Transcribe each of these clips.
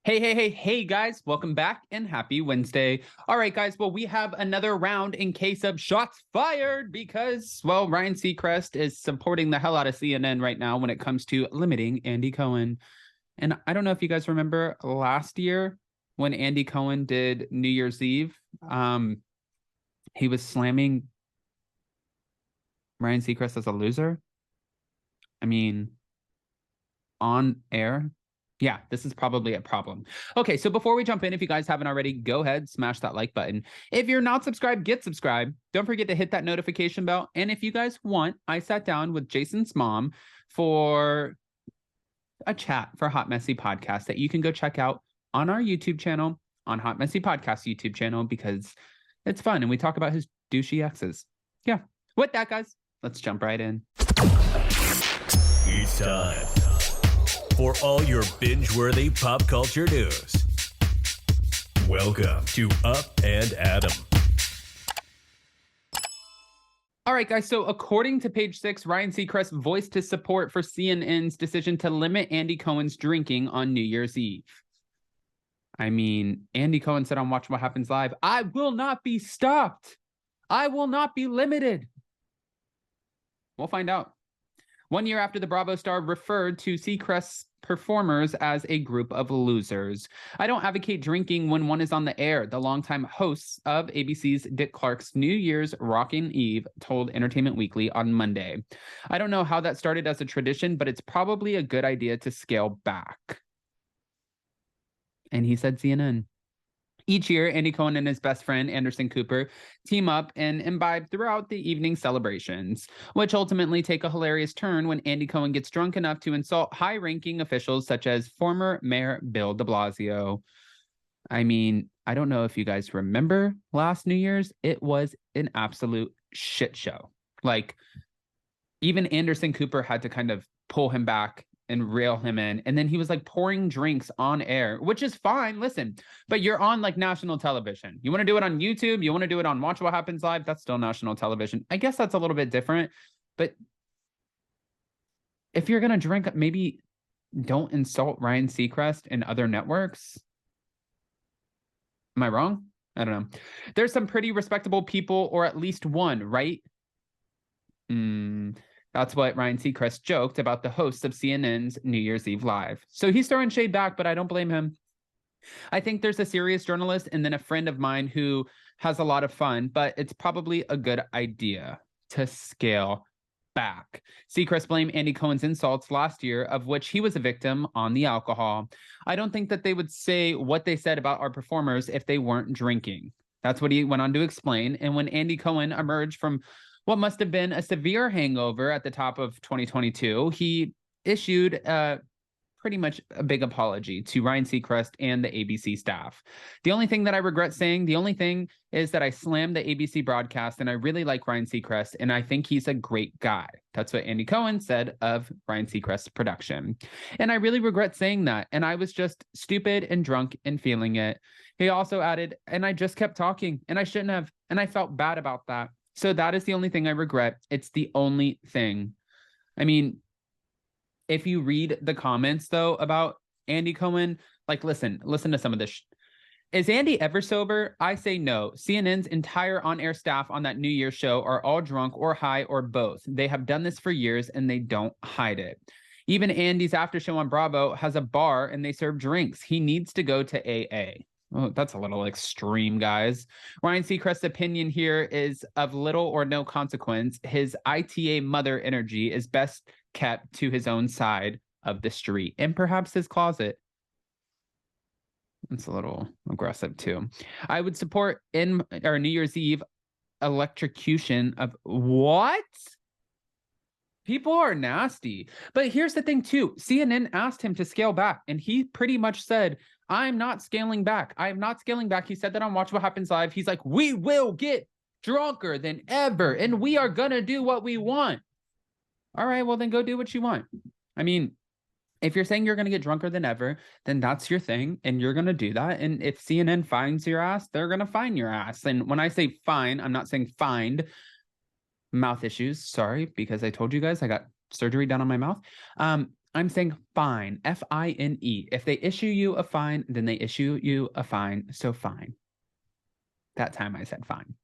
Hey, guys. Welcome back and happy Wednesday. All right, guys. Well, we have another round in case of shots fired because, well, Ryan Seacrest is supporting the hell out of CNN right now when it comes to limiting Andy Cohen. And I don't know if you guys remember last year when Andy Cohen did New Year's Eve, he was slamming Ryan Seacrest as a loser. I mean, on air. Yeah, this is probably a problem. Okay, so before we jump in, if you guys haven't already, go ahead, smash that like button. If you're not subscribed, get subscribed. Don't forget to hit that notification bell. And if you guys want, I sat down with Jason's mom for a chat for Hot Messy Podcast that you can go check out on our YouTube channel, on Hot Messy Podcast YouTube channel, because it's fun. And we talk about his douchey exes. Yeah, with that, guys, let's jump right in. It's time for all your binge-worthy pop culture news. Welcome to Up and Adam. All right, guys. So according to Page 6, Ryan Seacrest voiced his support for CNN's decision to limit Andy Cohen's drinking on New Year's Eve. I mean, Andy Cohen said on Watch What Happens Live, "I will not be stopped. I will not be limited." We'll find out. 1 year after the Bravo star referred to Seacrest's performers as a group of losers. "I don't advocate drinking when one is on the air," the longtime host of ABC's Dick Clark's New Year's Rockin' Eve told Entertainment Weekly on Monday. "I don't know how that started as a tradition, but it's probably a good idea to scale back." And he said CNN. Each year, Andy Cohen and his best friend, Anderson Cooper, team up and imbibe throughout the evening celebrations, which ultimately take a hilarious turn when Andy Cohen gets drunk enough to insult high-ranking officials such as former Mayor Bill de Blasio. I mean, I don't know if you guys remember last New Year's. It was an absolute shit show. Like, even Anderson Cooper had to kind of pull him back and reel him in. And then he was like pouring drinks on air, which is fine. Listen, but you're on like national television. You want to do it on YouTube? You want to do it on Watch What Happens Live? That's still national television. I guess that's a little bit different. But if you're going to drink, maybe don't insult Ryan Seacrest and other networks. Am I wrong? I don't know. There's some pretty respectable people, or at least one, right? That's what Ryan Seacrest joked about the hosts of CNN's New Year's Eve Live. So he's throwing shade back, but I don't blame him. "I think there's a serious journalist and then a friend of mine who has a lot of fun, but it's probably a good idea to scale back." Seacrest blamed Andy Cohen's insults last year, of which he was a victim, on the alcohol. "I don't think that they would say what they said about our performers if they weren't drinking." That's what he went on to explain. And when Andy Cohen emerged from what must have been a severe hangover at the top of 2022, he issued pretty much a big apology to Ryan Seacrest and the ABC staff. "The only thing that I regret saying, the only thing is that I slammed the ABC broadcast, and I really like Ryan Seacrest, and I think he's a great guy." That's what Andy Cohen said of Ryan Seacrest's production. "And I really regret saying that, and I was just stupid and drunk and feeling it." He also added, "And I just kept talking, and I shouldn't have, and I felt bad about that. So that is the only thing I regret. It's the only thing." I mean, if you read the comments, though, about Andy Cohen, like, listen to some of this. "Is Andy ever sober? I say no. CNN's entire on-air staff on that New Year's show are all drunk or high or both. They have done this for years, and they don't hide it. Even Andy's after show on Bravo has a bar, and they serve drinks. He needs to go to AA." Oh, that's a little extreme, guys. Ryan Seacrest's opinion here is of little or no consequence. His ITA mother energy is best kept to his own side of the street and perhaps his closet. It's a little aggressive, too. "I would support in our New Year's Eve electrocution of..." What? People are nasty. But here's the thing, too. CNN asked him to scale back, and he pretty much said, "I'm not scaling back. I am not scaling back." He said that on Watch What Happens Live. He's like, "We will get drunker than ever, and we are going to do what we want." All right, well, then go do what you want. I mean, if you're saying you're going to get drunker than ever, then that's your thing, and you're going to do that. And if CNN finds your ass, they're going to fine your ass. And when I say fine, I'm not saying fined. Mouth issues, sorry, because I told you guys I got surgery done on my mouth. I'm saying fine, F-I-N-E. If they issue you a fine, then they issue you a fine. So fine. That time I said fine.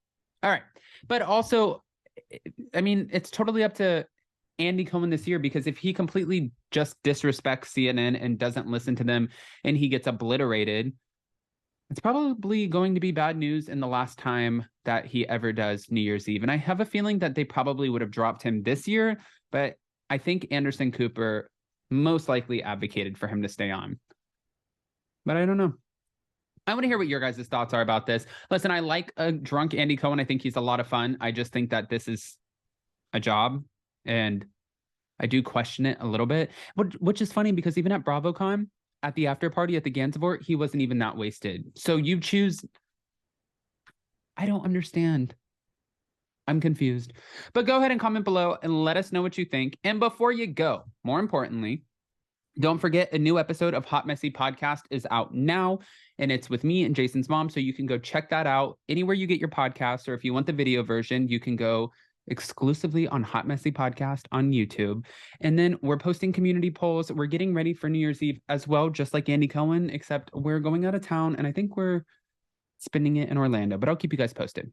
All right. But also, I mean, it's totally up to Andy Cohen this year, because if he completely just disrespects CNN and doesn't listen to them and he gets obliterated, it's probably going to be bad news in the last time that he ever does New Year's Eve. And I have a feeling that they probably would have dropped him this year, but I think Anderson Cooper most likely advocated for him to stay on. But I don't know. I want to hear what your guys' thoughts are about this. Listen, I like a drunk Andy Cohen. I think he's a lot of fun. I just think that this is a job, and I do question it a little bit, which is funny because even at BravoCon, at the after party at the Gansevoort, he wasn't even that wasted. So you choose. I don't understand. I'm confused. But go ahead and comment below and let us know what you think. And before you go, more importantly, don't forget a new episode of Hot Messy Podcast is out now, and it's with me and Jason's mom. So you can go check that out anywhere you get your podcasts, or if you want the video version, you can go exclusively on Hot Messy Podcast on YouTube. And then we're posting community polls. We're getting ready for New Year's Eve as well, just like Andy Cohen, except we're going out of town, and I think we're spending it in Orlando, but I'll keep you guys posted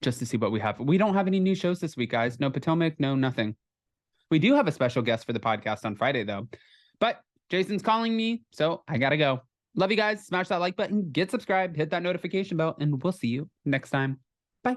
just to see what we have. We don't have any new shows this week, guys. No Potomac, no nothing. We do have a special guest for the podcast on Friday, though. But Jason's calling me, so I gotta go. Love you guys. Smash that like button, get subscribed, hit that notification bell, and we'll see you next time. Bye.